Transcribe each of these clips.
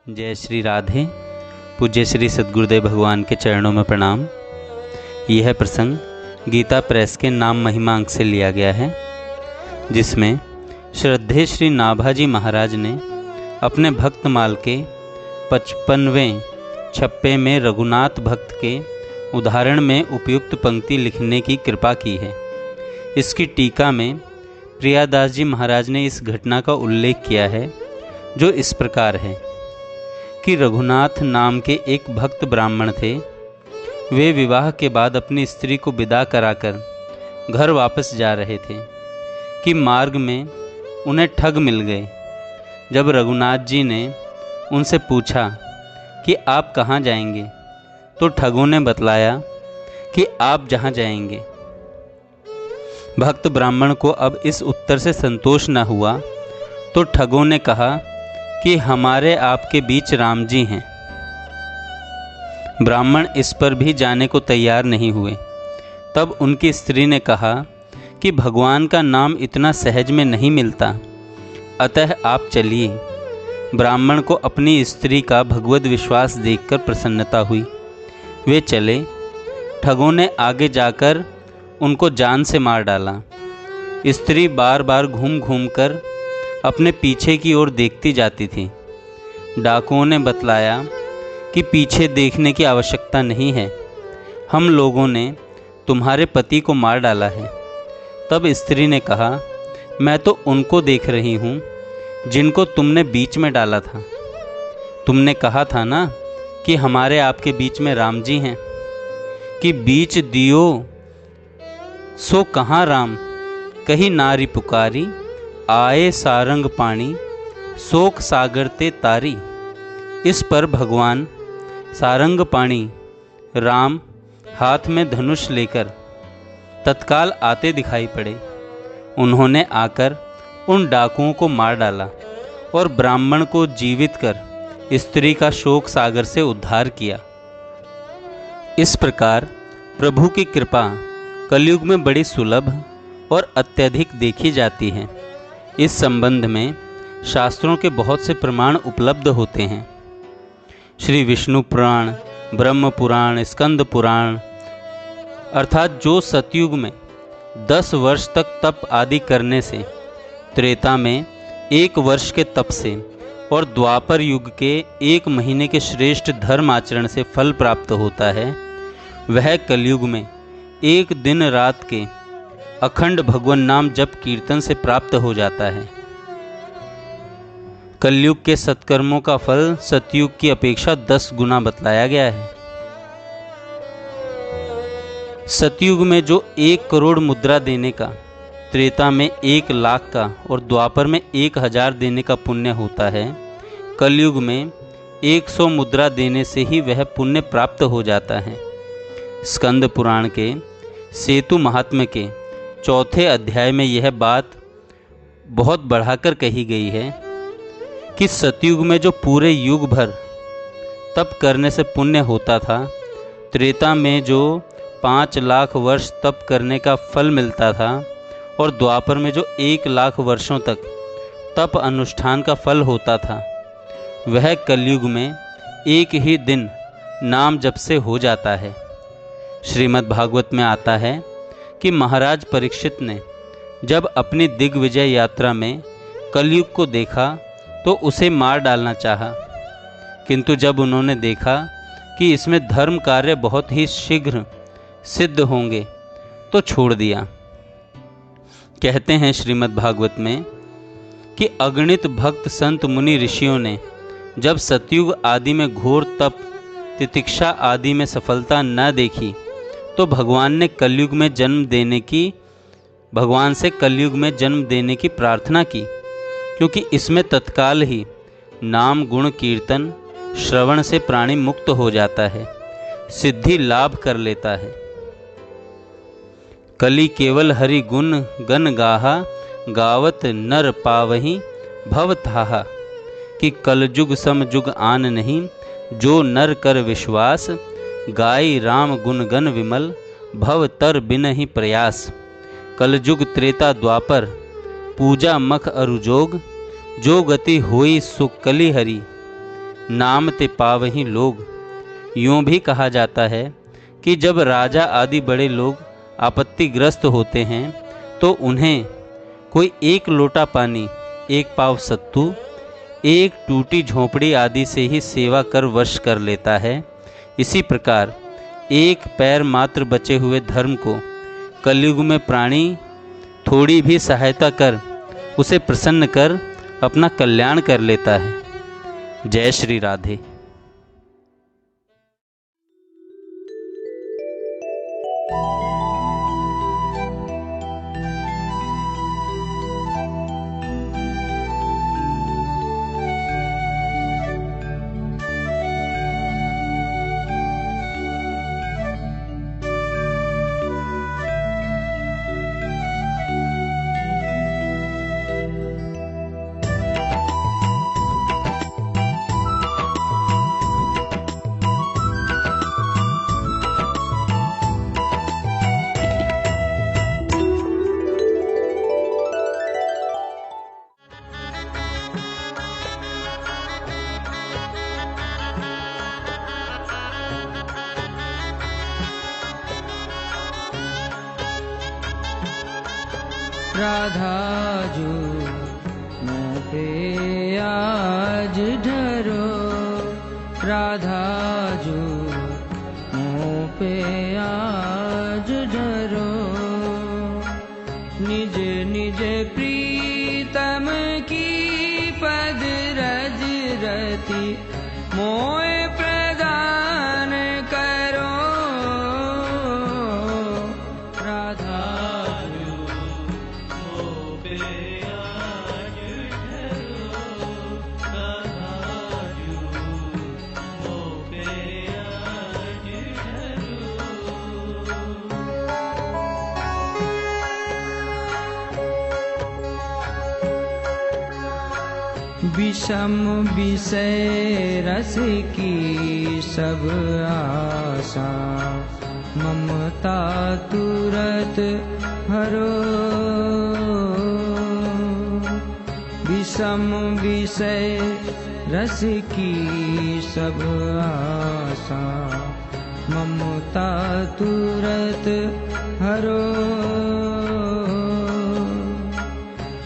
जय श्री राधे। पूज्य श्री सद्गुरुदेव भगवान के चरणों में प्रणाम। यह प्रसंग गीता प्रेस के नाम महिमा अंक से लिया गया है, जिसमें श्रद्धेय श्री नाभाजी महाराज ने अपने भक्तमाल के 55वें छप्पे में रघुनाथ भक्त के उदाहरण में उपयुक्त पंक्ति लिखने की कृपा की है। इसकी टीका में प्रियादास जी महाराज ने इस घटना का उल्लेख किया है, जो इस प्रकार है कि रघुनाथ नाम के एक भक्त ब्राह्मण थे। वे विवाह के बाद अपनी स्त्री को विदा कराकर घर वापस जा रहे थे कि मार्ग में उन्हें ठग मिल गए। जब रघुनाथ जी ने उनसे पूछा कि आप कहाँ जाएंगे, तो ठगों ने बतलाया कि आप जहाँ जाएंगे। भक्त ब्राह्मण को अब इस उत्तर से संतोष न हुआ, तो ठगों ने कहा कि हमारे आपके बीच राम जी हैं। ब्राह्मण इस पर भी जाने को तैयार नहीं हुए। तब उनकी स्त्री ने कहा कि भगवान का नाम इतना सहज में नहीं मिलता, अतः आप चलिए। ब्राह्मण को अपनी स्त्री का भगवद विश्वास देखकर प्रसन्नता हुई। वे चले। ठगों ने आगे जाकर उनको जान से मार डाला। स्त्री बार बार घूम घूम कर अपने पीछे की ओर देखती जाती थी। डाकुओं ने बतलाया कि पीछे देखने की आवश्यकता नहीं है, हम लोगों ने तुम्हारे पति को मार डाला है। तब स्त्री ने कहा, मैं तो उनको देख रही हूँ जिनको तुमने बीच में डाला था। तुमने कहा था ना कि हमारे आपके बीच में राम जी हैं, कि बीच दियो सो कहाँ राम, कही नारी पुकारी, आए सारंग पानी, शोक सागर ते तारी। इस पर भगवान सारंग पाणी राम हाथ में धनुष लेकर तत्काल आते दिखाई पड़े। उन्होंने आकर उन डाकुओं को मार डाला और ब्राह्मण को जीवित कर स्त्री का शोक सागर से उद्धार किया। इस प्रकार प्रभु की कृपा कलयुग में बड़ी सुलभ और अत्यधिक देखी जाती है। इस संबंध में शास्त्रों के बहुत से प्रमाण उपलब्ध होते हैं। श्री विष्णु पुराण, ब्रह्म पुराण, स्कंद पुराण, अर्थात जो सतयुग में 10 वर्ष तक तप आदि करने से, त्रेता में 1 वर्ष के तप से और द्वापर युग के 1 महीने के श्रेष्ठ धर्म आचरण से फल प्राप्त होता है, वह कलयुग में 1 दिन रात के अखंड भगवान नाम जप कीर्तन से प्राप्त हो जाता है। कलयुग के सत्कर्मों का फल सतयुग की अपेक्षा 10 गुना बतलाया गया है। सतयुग में जो 1 करोड़ मुद्रा देने का, त्रेता में 1 लाख का और द्वापर में 1000 देने का पुण्य होता है, कलयुग में 100 मुद्रा देने से ही वह पुण्य प्राप्त हो जाता है। स्कंद पुराण के सेतु महात्म्य के 4थे अध्याय में यह बात बहुत बढ़ाकर कही गई है कि सतयुग में जो पूरे युग भर तप करने से पुण्य होता था, त्रेता में जो 5 लाख वर्ष तप करने का फल मिलता था और द्वापर में जो 1 लाख वर्षों तक तप अनुष्ठान का फल होता था, वह कलयुग में 1 ही दिन नाम जप से हो जाता है। श्रीमद् भागवत में आता है कि महाराज परीक्षित ने जब अपनी दिग्विजय यात्रा में कलयुग को देखा तो उसे मार डालना चाहा, किंतु जब उन्होंने देखा कि इसमें धर्म कार्य बहुत ही शीघ्र सिद्ध होंगे तो छोड़ दिया। कहते हैं श्रीमद् भागवत में कि अगणित भक्त संत मुनि ऋषियों ने जब सतयुग आदि में घोर तप, तितिक्षा आदि में सफलता न देखी, तो भगवान से कलयुग में जन्म देने की प्रार्थना की, क्योंकि इसमें तत्काल ही नाम गुण कीर्तन श्रवण से प्राणी मुक्त हो जाता है, सिद्धि लाभ कर लेता है। कली केवल हरि गुण गन गाहा, गावत नर पावही भव थाहा। कि कलयुग सम जुग आन नहीं, जो नर कर विश्वास, गाई राम गुण गन विमल, भव तर बिन ही प्रयास। कलयुग त्रेता द्वापर, पूजा मख अरु जोग, जो गति होई सुकली हरि। नाम ते पावहीं लोग। यूँ भी कहा जाता है कि जब राजा आदि बड़े लोग आपत्तिग्रस्त होते हैं तो उन्हें कोई एक लोटा पानी, एक पाव सत्तू, एक टूटी झोंपड़ी आदि से ही सेवा कर वश कर लेता है। इसी प्रकार एक पैर मात्र बचे हुए धर्म को कलयुग में प्राणी थोड़ी भी सहायता कर उसे प्रसन्न कर अपना कल्याण कर लेता है। जय श्री राधे। राधा जो मुँह पे आज ढरो, राधा जो मुँह पे आज ढरो, निज निज प्रीतम की पद रज रति मोए प्रदान करो। राधा विषम विषय रस की सब आशा, ममता तुरत हरो। विषम विषय रस की सब आशा, ममता तुरत हरो।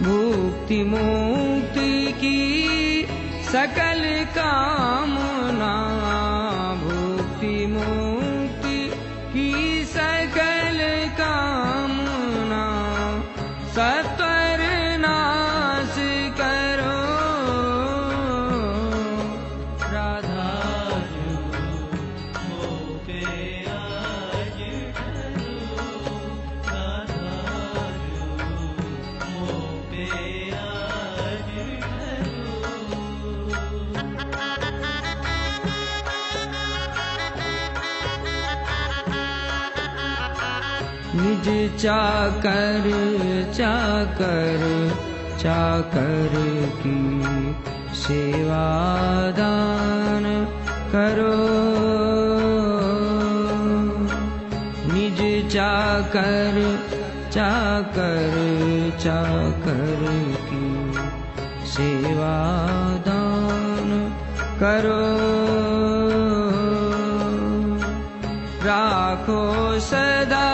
भुक्ति मुक्ति की सकल कामना, भुक्ति मुक्ति की सकल कामना, सत्वर नाश करो। राधा जो मोह पे आज ढरो, राधा जो मोह पे आज निज चाकर चाकर चाकर की सेवा दान करो। निज चाकर चाकर चाकर की सेवा दान करो। राखो सदा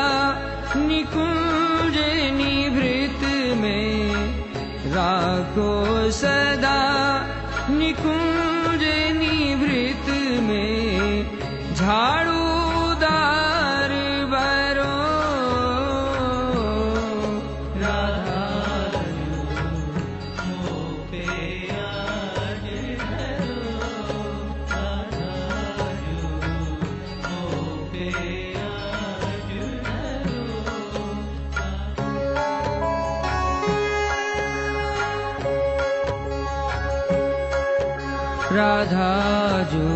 निकुंज निभृत में, राखो सदा निकुंज निभृत में, झाड़ूदार बरो। राधा मोह पे आज ढरो, राधा मोह पे राधा जो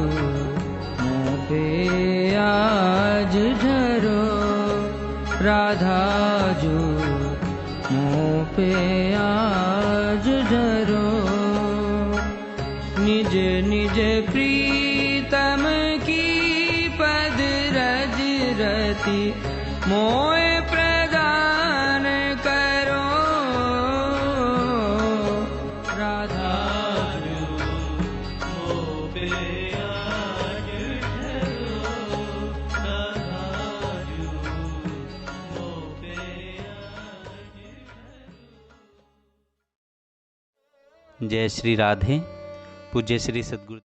मुँह पे आज ढरो, राधा जो मुँह पे आज ढरो। निज निज प्रीतम की पद रज रति मोए प्रदान करो। राधा जो मोह पे जय श्री राधे। पूज्य श्री सद्गुरु